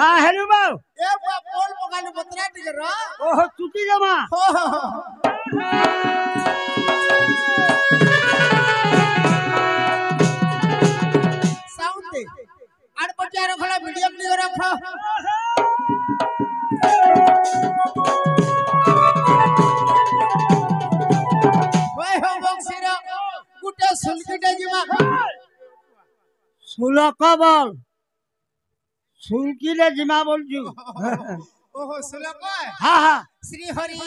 का हेलु बा ए बुआ पोल पकाने बतरा टिके रो ओहो चुटी जमा साउंड दे आड़ पटिया रखला मीडियम टिके रखो ओए हो बक्सीरा गुटे सुलकीटे जिमा सुलक बल सुलकीले जिमा बोलजु ओहो सुलक हां हां श्री हरि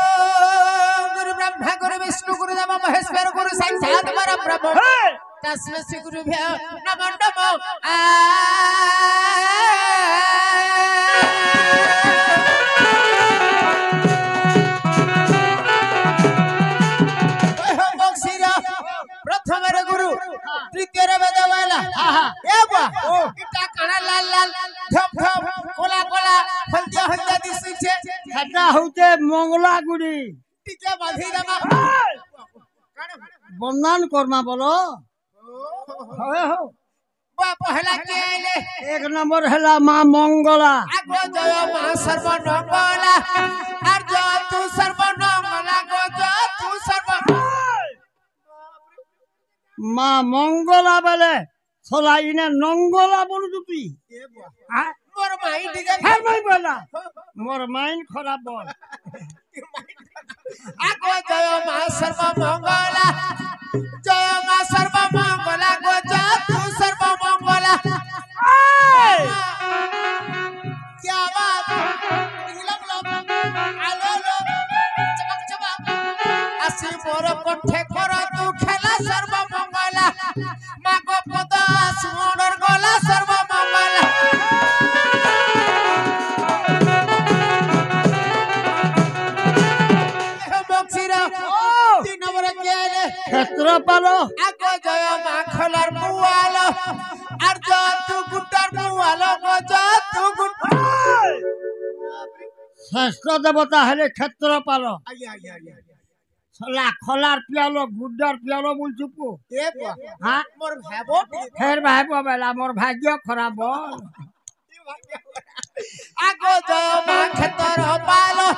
गुरु ब्रह्मा गुरु विष्णु गुरु देव महेश्वर गुरु साक्षात परब्रह्म तस्मै श्री गुरुभ्यो नमो नमो प्रथम गुरु तृतीय वेदवाला ए बा इटा काना लाल लाल धम धम कोला कोला हल्दिया हल्दिया दिसुछे हेटा होते मंगला गुडी टिके बांधी देमा बंदन करमा बोलो होए हो बा पहला के आइले एक नंबर हेला मां मंगला आगो जय मां सर्वमंगला आर जो तू सर्वमंगला गो जो तू सर्व मां मंगला बेले सोला इने नंगला बोलु तुई ए बा मोर माई टिके हर नहीं बोला मोर माइन खराब बोल आगो जय मां सर्वमंगला जय मां सर्वमंगला गो जो तू सर्वमंगला क्या बात इंगलम लो आलो लो चमक चमक आसी मोर कंठे कर तू खेला सर्वमंगला मागो पद सुमनर गला सर्वमंगला बक्सीरा तीन नंबर के आले क्षेत्र पालो आगो जय मां खलार बुआलो आर जो तू गुट्टार बुआलो गो जो तू गुट श्रेष्ठ देवता हेले क्षेत्र पालो आया आया आया सोला खलार पियालो गुड्डार पियालो बोल चुपो ए बा हां मोर भाबो फेर भाई बेला मोर भाग्य खराब बोल आगो जय मां खेतर पालो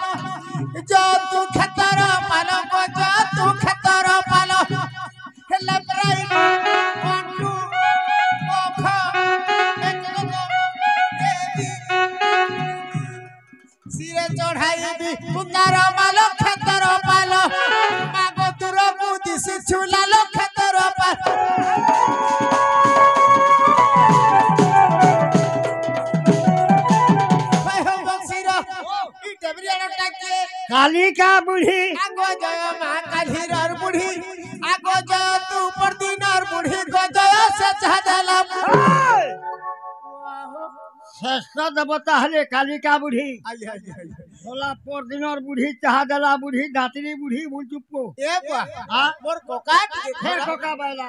जो तू खेतर पालो गो जो तू खेतर पालो हेला प्राई कोंटू ओखा देवी सिरे चढ़ाई दी उतार मालो खेतर पालो मागो तुर बुद्धि से छुलालो खेतर पालो कालिका बुढ़ी आगो जय मां कालीर बुढ़ी आगो जय तू परदिनर बुढ़ी गो जय से चाहला श्रेष्ठ देवता हेले कालिका बुढ़ी आया आया सोला पर दिनर बुढ़ी चाह देला बुढ़ी दातरी बुढ़ी बोल चुपो ए बा हां मोर कोकाट के फेर कोका बैला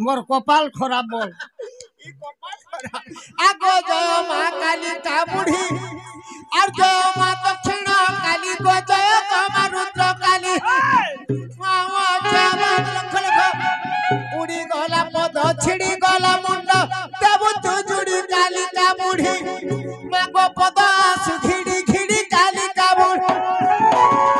मोर कपाल खराब बोल ई कपाल खराब आगो जय मां कालिका बुढ़ी और जय मां दक्षिण काली गो जय कमा रुद्र काली मावा चावा लख लख उड़ी गला पद छिड़ी गला मुंड देबु तू जुड़ी कालिका बुढ़ी मागो पद सुखिड़ी खिड़ी कालिका बुढ़ी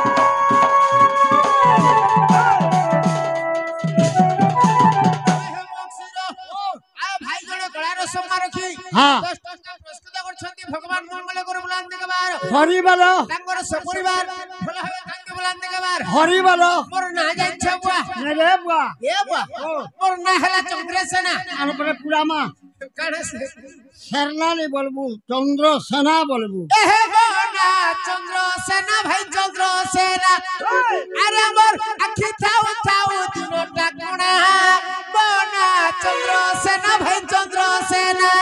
भाई जण गळार सम्मान रखी हां प्रस्तुत करछंती भगवान मंगल गुरु बुलान के बार हरि बोलो तांगर सपरिवार भला हवे तांके बुलान के बार हरि बोलो मोर ना जाय छ बुआ रे बुआ ए बुआ मोर ना हला चंद्रसेना आन पर पुरामा काढे से शेरना नहीं बोलबू चंद्र सेना बोलबू एहे बोना चंद्रसेना भाई चंद्रसेना अरे मोर अखि थाउ थाउ दिनोटा कोणा बोना चंद्रसेना भाई चंद्रसेना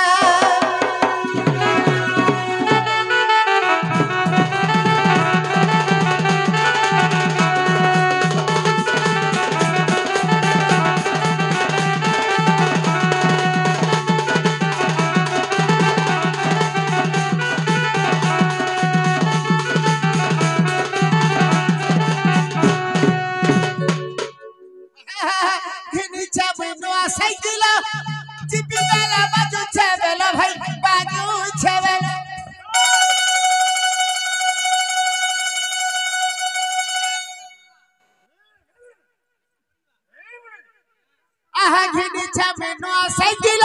आहा घिनी छे नो साइकिल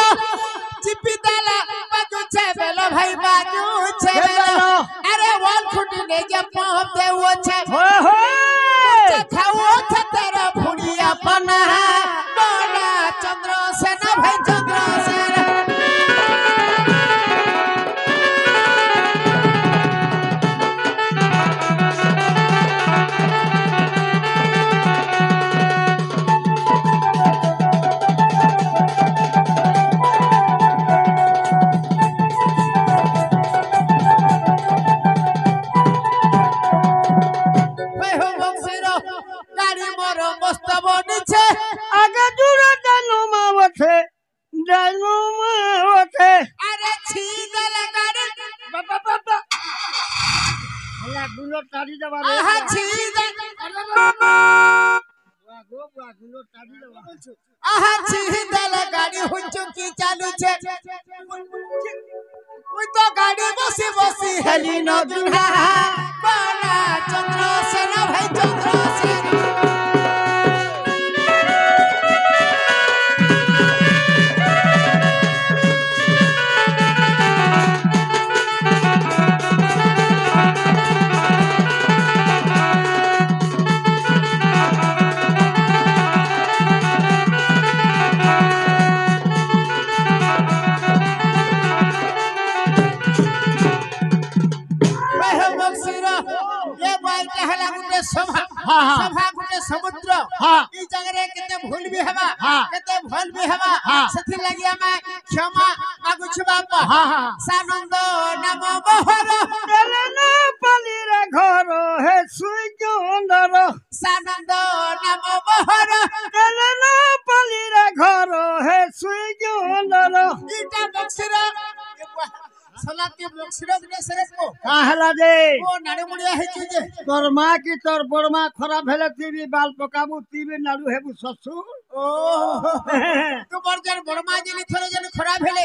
चिपी देला बाजू छे बेलो भाई बाजू छे बेलो अरे वाल खुटी ने जे पंप दे वो छे हो खाओ थे तेरा भुड़िया पना बोला चंद्रसेन भाई चंद्रसेन आगे दूर जानू मावथे अरे छीदल गाड़ी बाबा बाबा हला गुलो ताड़ी दबा रे आहा छीदल गुलो ताड़ी दबा आहा छीदल गाड़ी हुंचू की चालू छे ओई तो गाड़ी बसी बसी हेली न दुहा बोला चंद्रसेन भाई चंद्रसेन सभा सभा गुटे समुद्र ई जगह रे केते भूल भी हवा केते भूल भी हवा सथि लागि हमें क्षमा मागु छु बाप सानंद नाम बहर चलना पली रे घर हे सुई जोंदर सानंद नाम बहर चलना पली रे घर हे सुई जोंदर इटा बक्सरा सलाते बक्सरा ने सरप को काहला दे ओ नाडे मुड़िया हे जे तोर मां की तोर बड़मा खराब भेले तीबी बाल पकाबू तीबी नाडू हेबू ससुर ओ तू बरजन बड़मा जनी थरे जनी खराब हेले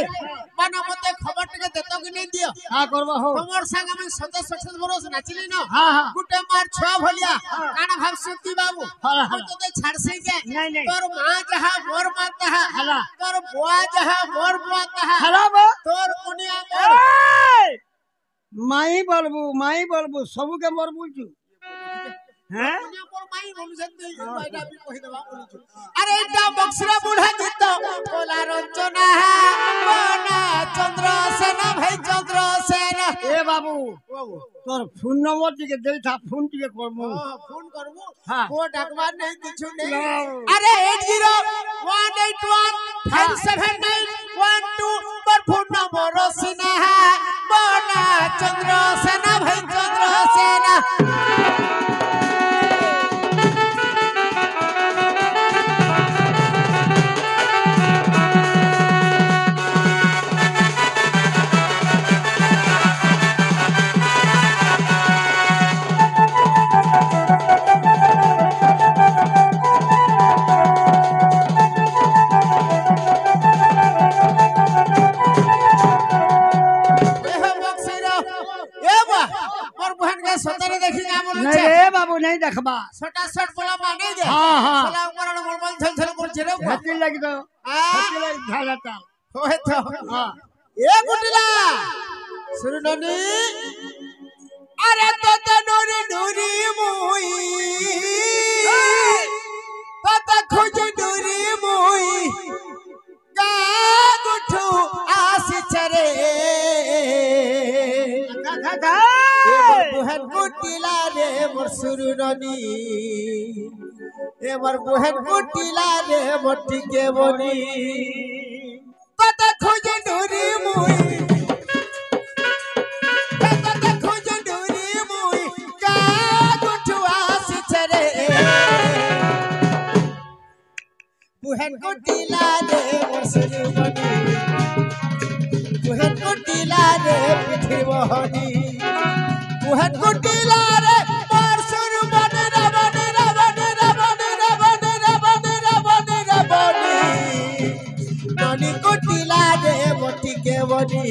माना मते खबर टिके देतो कि नहीं दियो का करबा हो तमर संग में 27 बरस नाचिली न हां हां गुटे मार छ भलिया काना भाव सुती बाबू तो ते छाड़ से के नहीं तोर मां जहां मोर मां तहा हला तोर बुआ जहां मोर बुआ तहा हला बा तोर कुनिया मोर माई बलबू सबू के मोर बुलचू हैं कुनिया मोर माई बोलु सकते बाइडा भी कहि देबा बोलु छु अरे इटा बक्सरा बूढ़ा गीत कोला रंजना बोला चंद्रसेन भाई चंद्रसेन ए बाबू तोर फोन नंबर टिके दे था फोन टिके करमु फोन करबो हां को डाकवा नहीं किछु नहीं अरे 80187912 पर फोन नंबर सिना बोला चंद्रसेन भाई चंद्रसेन नहीं रे बाबू नहीं देखबा छोटा शर्ट बोला माने दे हां हां साला ऊपर मोबाइल छल छल कर छले हती लगी तो हती लगी झालाता होय तो हां ए गुटिला सुरननी अरे तो नोरी नोरी मुई तो खोज नोरी मुई का गुठू आसी चरे बुहन कुटिला रे मोर सुरननी एबार बुहन कुटिला रे मोटी के बनी कत खोज डोरी मुई कत खोज डोरी मुई का गुठुआ सिचरे बुहन कुटिला रे मोर सुरननी बुहन कुटिला रे पृथ्वी बहनी बुहन कुटिला रे मोर सुर बन रबन रबन रबन रबन रबन रबन रबनी ननी कुटिला रे मोटी के बनी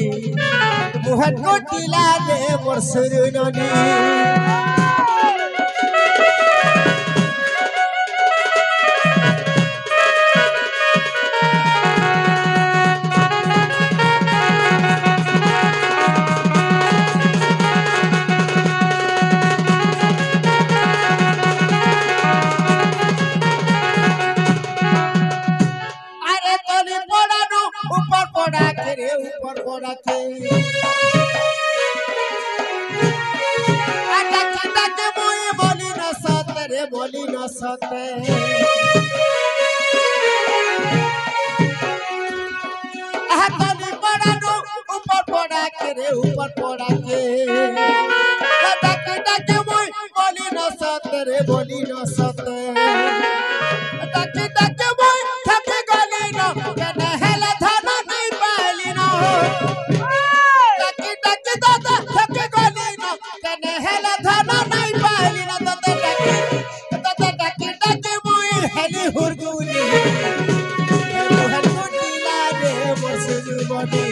बुहन कुटिला रे मोर सुर ननी रे बोली न सते हाथनी पड़ा नो ऊपर पड़ा के रे ऊपर पड़ा के डाके मोय बोली न सते रे बोली न सते डाके मोय थके गली न कने हेला धना नहीं पाली न डाके दादा थके गली न कने हेला धना नहीं पाली न डाके मोय हेली हुरगुली बुहन कुटिला रे मसुजु बनी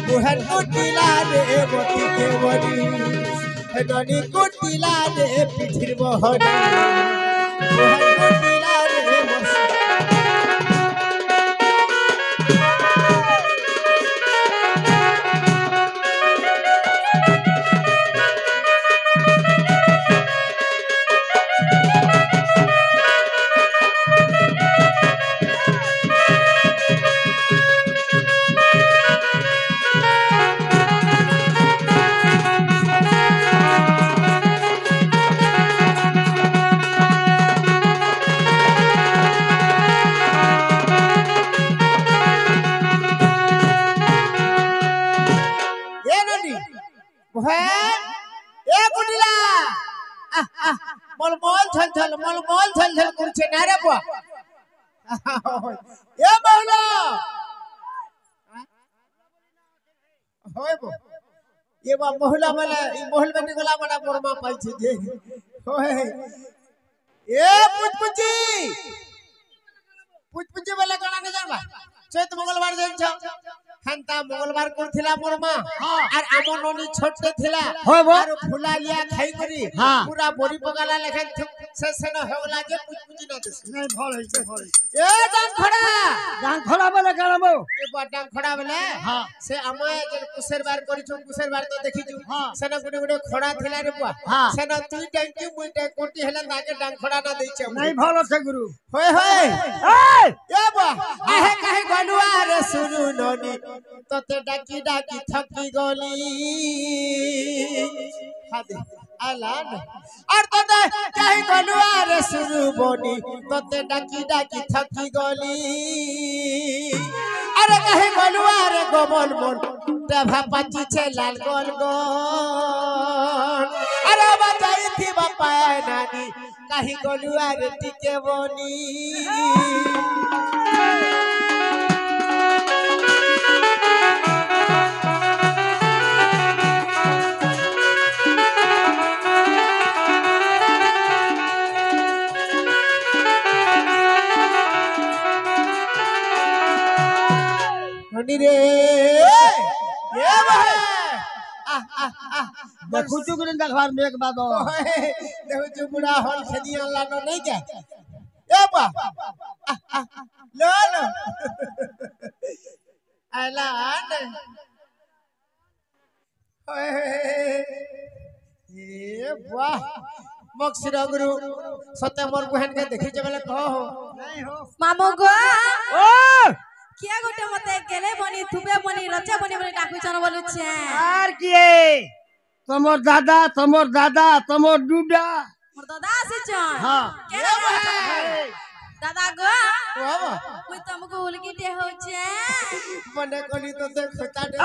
बुहन कुटिला रे मोती के बनी ननी कुटिला रे पिठिर बहनी बुहन कुटिला रे मसुजु मलमल झलझल करछे ना रे बुआ ए बहुला होय बो ये बा बहुला वाला ई महल में निकला बड़ा मोरमा पाई छे जे होय ए पुचपुची वाला गाना न जानबा चैत मंगलवार जान छ हंता मंगलवार को थिला मोरमा और आमो नोनी छोटे थिला और फुला लिया खाई करी पूरा बोरी पगाला लेखन से न होगला जे पुचपुची न दस नहीं भल है भल ए डांग खड़ा वाला गाना ए बा डांग खड़ा वाला से आमे जे कुसेरबार करी छु कुसेरबार तो देखि छु से न गुडे गुडे खड़ा थिला रे बुआ से न तुई टैंकी मुई टैंक कोटी हेला नाके डांग खड़ा न देई छ नहीं भल है गुरु होय होय ए बा आहे काहे गलुआ रे सुनु नोनी तोते डाकी डाकी थकी गली हादे आलान और तोते काहे गलुआ रे सुनु बनी तोते डाकी डाकी थकी गली अरे काहे गलुआ रे गोबल मन तेभा पाची छे लाल गोल गोल अरे बताई थी बापा नानी काहे गलुआ रे टिके बनी रे ये भाई देखु चुगुन देखवार में एक बात देखु चुगुड़ा हल खेदिया लानो नहीं के ए बा लो लो आलान ए वाह मक्सिरा गुरु सत्य मोर बहन के देखि जे बेले कहो नहीं हो मामो गो ओ किया गोटे मते गेले बनी थुबे बनी रचे बनी बनी डाकु चन बोलु छे आर किए तमोर दादा तमोर डूडा मोर दादा से छन हां केना दादा गो बाबा कोई तुमको उलगिटे हो छे मने कोनी तो से खता दे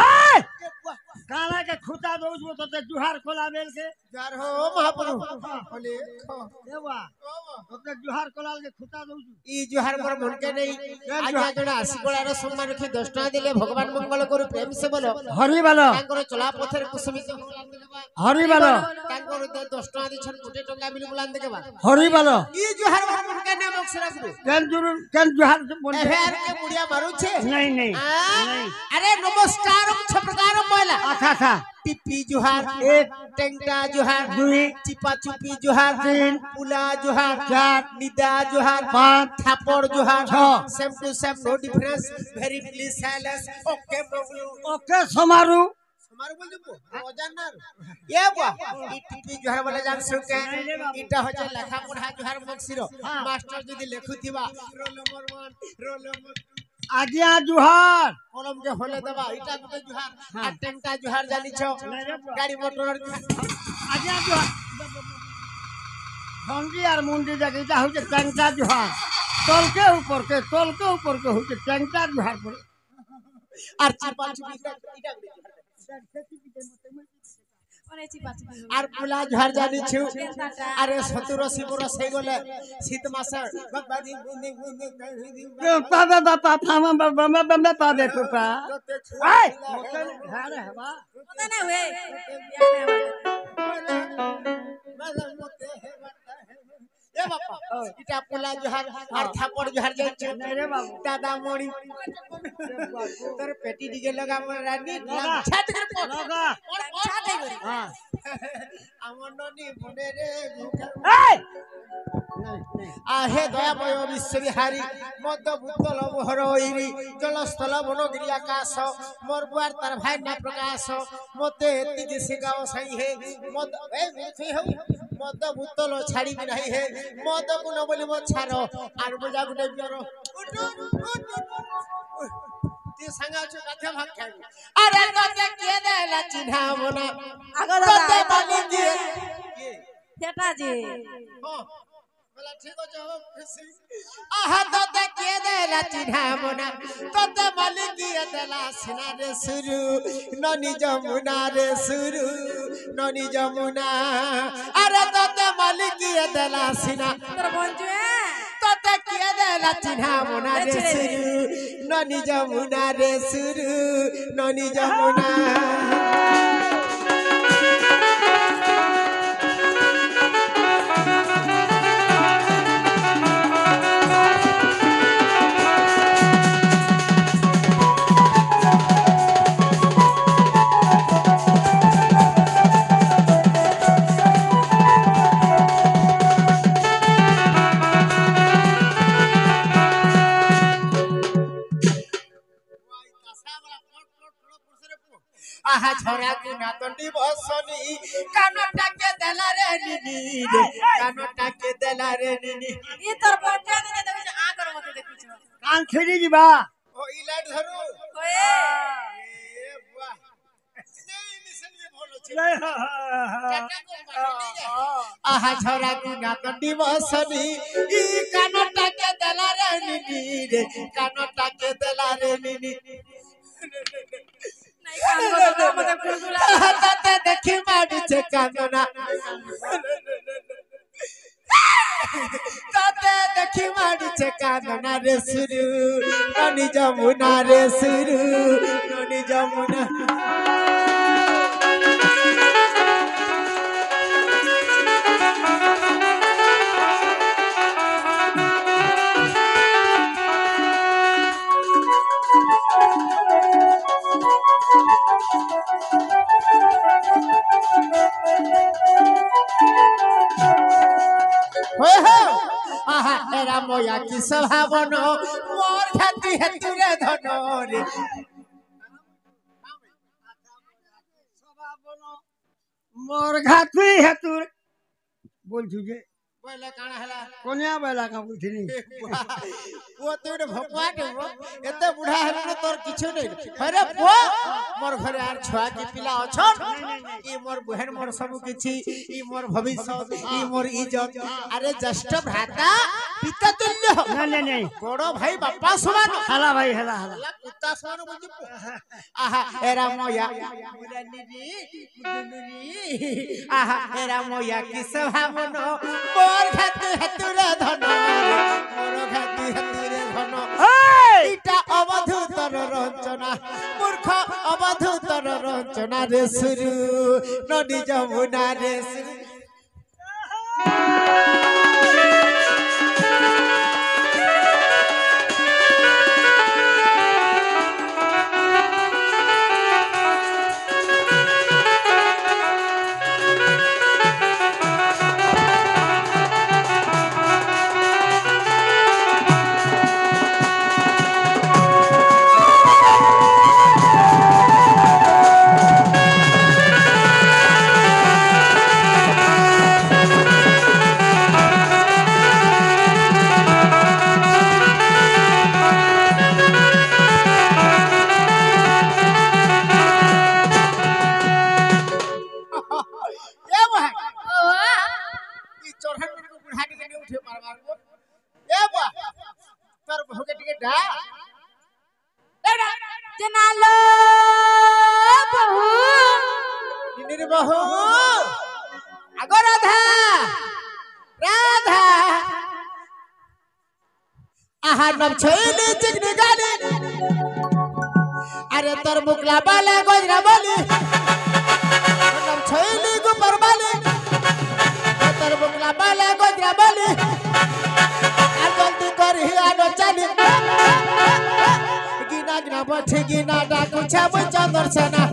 काला के खुता दउस तो ते जुहार खोला बेल के जार हो महाप्रभु बोले खो देवा तो ते जुहार खोलाल के खुता दउस ई जुहार पर मन के नहीं आज जणा आशीगोला रो सम्मान रखी 10 टका देले भगवान मंगल करू प्रेम से बोलो हरि बालो तांकर चला पथर कुसुमी के होलान देबा हरि बालो तांकर 10 टका दी छन गोटे टका बिल बुलान देबा हरि बालो ई जुहार पर मन के ने मक्सरा गुरु केन जुहार बोल एफआर के बुढ़िया मारू छे नहीं अरे नमस्कार छप्रकार पहिला अच्छा टिप्पी जुहार एक टेंगटा जुहार दुई चिपा चुपी जुहार तीन पुला जुहार चार निदा जुहार पांच थापड़ जुहार छह same to same no difference very please silence okay Bablu okay Samaru Samaru बोल दबो ओजानर ये बा ई टिप्पी जुहार वाला जान सुके इटा हो जा लेखा पढ़ा जुहार मक्सिरो मास्टर जदी लेखुथिबा रोल नंबर 1 रोल नंबर 2 आज्ञा जुहार कलम के होले दबा इटा गुटे जुहार आ टेंटा जुहार जानी छो गाड़ी मोटर आज्ञा जुहार ভঙ্গি আর মুন্ডি দেখে এটা হচ্ছে ট্যাংটা জোহার তলকে উপরকে হচ্ছে ট্যাংটা জোহার করে আর চিপা চিপি অনেক চিপা চিপি আর পোলা ঝাড় জানিছু আরে 70-80 বরস হয়ে গলে শীত মাসে পাবে বাপা ফামা বাবা পাবে টুপা এই হ্যাঁ রে বাবা ওটা না वे এ বাবা এটা পোলা ঝাড় আর থাপড় ঝাড় জানিছু রে বাবু দাদা মণি তোর পেটি দিকে লগা মন রানি ছাত করে লগা ছাতে করে হ্যাঁ আমার ননি মনে রে এই আহে দয়াময় বিশ্বরী হারি মদ ভূতল বহর ইরি জলস্থল বনগিরি আকাশ মোর বুয়ার তার ভাই না প্রকাশ মতে এতিকি শিখাও সাই হে মদ এই মিঠি হও মদ ভূতল ছাড়িবি নাই হে মদ গুণ বলি মো ছাড় আর বুঝা গুনে বিয়র তি সাঙ্গাচু কাছে ভাগ খাইবি আরে তোতে কে দেলা চিনহাবো না আগো তোতে দাদা বলি দিয়ে সেটা জি হ্যাঁ বলা ঠিক আছে হোক খুশি আহা তোতে কে দেলা চিনহাবো না তোতে বলি দিয়ে দেলা সিনা রে সুরু ননি যমুনা রে সুরু ননি যমুনা আরে তোতে বলি দিয়ে দেলা সিনা তোর বন্ধু তোতে কে দেলা চিনহাবো না রে সুরু ননি যমুনা রে সুরু ননি যমুনা আহা ছড়া গুনা তন্ডি বসনি কানটাকে দেলা রে নিনি রে কানটাকে দেলা রে নিনি ই তোর বন্ধু দিনে দেখছ আগর মতে দেখিছ কান ছেড়ে দিবা ও ই লাইট ধরু ওয়ে এ বাহ এই মিশন যে ভালো ছিল আহা ছড়া গুনা তন্ডি বসনি ই কানটাকে দেলা রে নিনি রে কানটাকে দেলা রে নিনি নাই কান করতে তোর মতে কুলকুলা তাতে দেখি মারিছে কান্দনা তাতে দেখি মারিছে কান্দনা রে সুরু ননি যমুনা রে সুরু ননি যমুনা হয়ে হো আহা এরা ময়া কি স্বভাবন মোর খ্যাতি হেতুরে ধন রে মোর ঘাতুই হেতুর বলছু যে বলে কানা হেলা কোনিয়া বেলা কা বুঝিনি ও তো এটা ভপাট এতে বুড়া হেলু তোর কিছু নেই আরে পো মোর ঘরে আর ছুয়া কি পিলা অছন ই মোর বহেন মোর সবু কিছু ই মোর ভবিষ্যৎ ই মোর ইজ্জত আরে জ্যেষ্ঠ ভ্রাতা পিতা তুল্য না না নাই বড় ভাই বাপা সমান হালা ভাই হালা হালা আল্লাহ কুত্তা সমান বুঝি আহা এরা ময়া মুরানি রে মুদুনুরি আহা এরা ময়া কি স্বভাবন মোর ঘাতু হেতুরে ধন মোর ঘাতু হেতুরে ধন এটা অবধূতর রঞ্জনা মূর্খ অবধূতর রঞ্জনা রে সুরু নদী যমুনা রে সুরু नहीं उठे मारवार को ए बा तर भोगे टिके डा जनालो बहू निर बहू आगो राधा राधा आहा नम छैली चिकनी गाली अरे तर मुकला बाले गोजरा बाली नम छैली गुपर बाली तर मुकला बाले गोजरा बाली आ जल्दी कर ही आनो चली गिना गिना बैठे गिना डाकू छाब चंदर सेना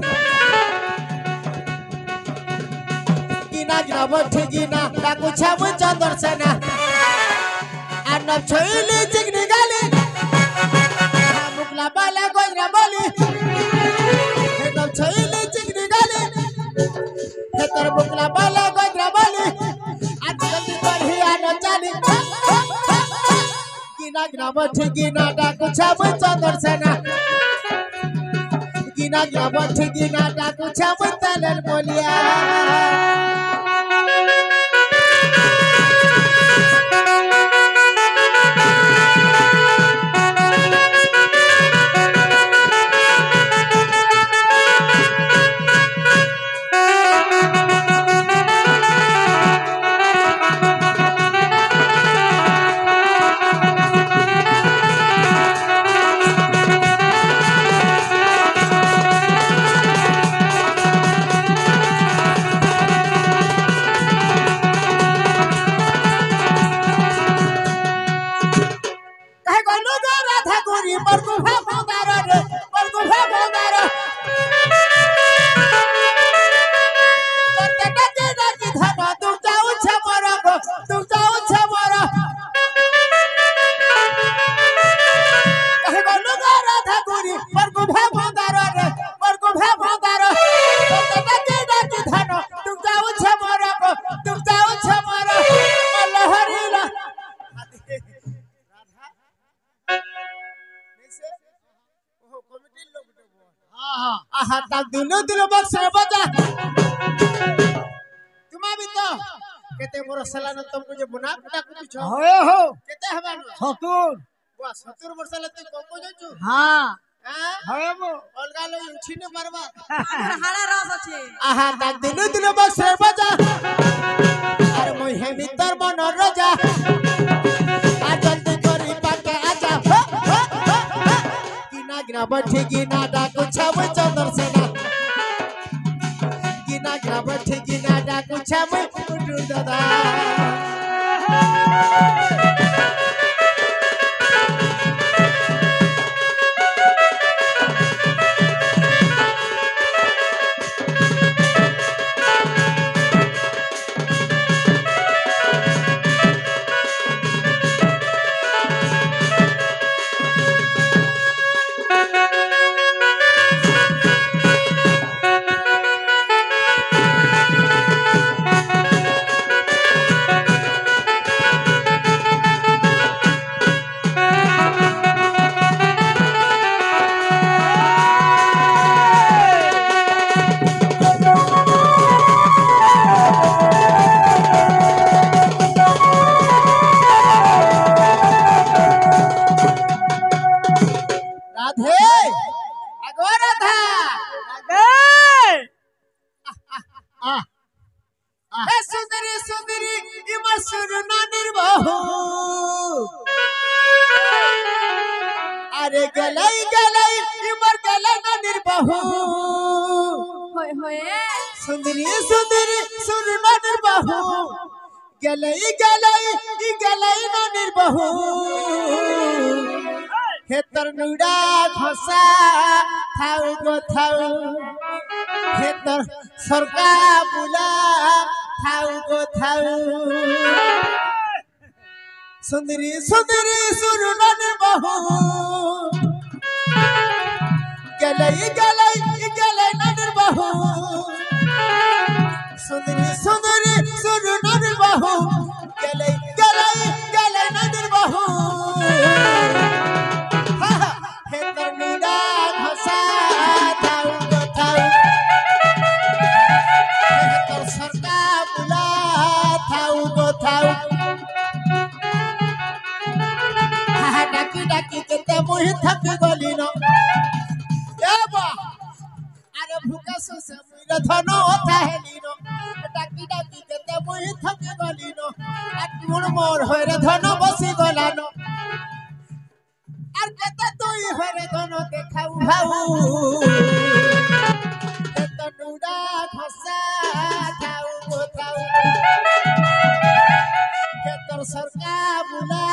गिना गिना बैठे गिना डाकू छाब चंदर सेना आ नम छैली चिकनी गाली मुकला बाले गोजरा बाली नम छैली चिकनी गाली हे तर मुकला बाले गोजरा बाली आ जल्दी कर ही आनो चली गिना गिना बैठे गिना डाकू छाब चंदर सेना गिना गिना बैठे गिना डाकू छाब तलन बोलिया दिनो दिनो बक्स रे बजा तुम भी तो केते मोर सलान तुमको जे बना बना कुछ छ होए हो केते हबा सतुर बा 70 वर्ष ले तू कोको जछु हां हां होए मो अलगा लो उठी ने मारबा আমার হাড়া রস আছে आहा ता दिनो दिनो बक्स रे बजा अरे मोय हे भीतर मन रजा आ जल्दी करी पाके आजा गिना गिना बैठे गिना डाकू छाब चंदर सेना गिना गिना बैठे गिना डाकू छाब उठू दादा सुंदरी सुंदरी इमर सुरना निर्बहु अरे गलाई गलाई इमर गलाई ना निर्बहु होय होय सुंदरी सुंदरी सुरना निर्बहु गलाई गलाई ई गलाई ना निर्बहु हे तरनुडा घसा थाउ गो थाउ हे तर सरका बुला थाउ गो थाउ सुंदरी सुंदरी सुरनन बहु गलई गलई गलई नन बहु सुंदरी सुंदरी सुरनन बहु गलई गलई गलई नन बहु हे तरनुडा घसा थाउ गो थाउ हे तर सरका बुला थाउ गो थाउ मुही थक गली न ए बा अरे भूखे से मुई धन होता है लीनो डाकी डाकी केते मुही थक गली न अटमुण मोर होय रे धन बसी गला न আর কেতে তুই হরে ধন দেখাউ ভাউ কেতে নুড়া খসা খাউ কোথাও কেতর সরকা বুলা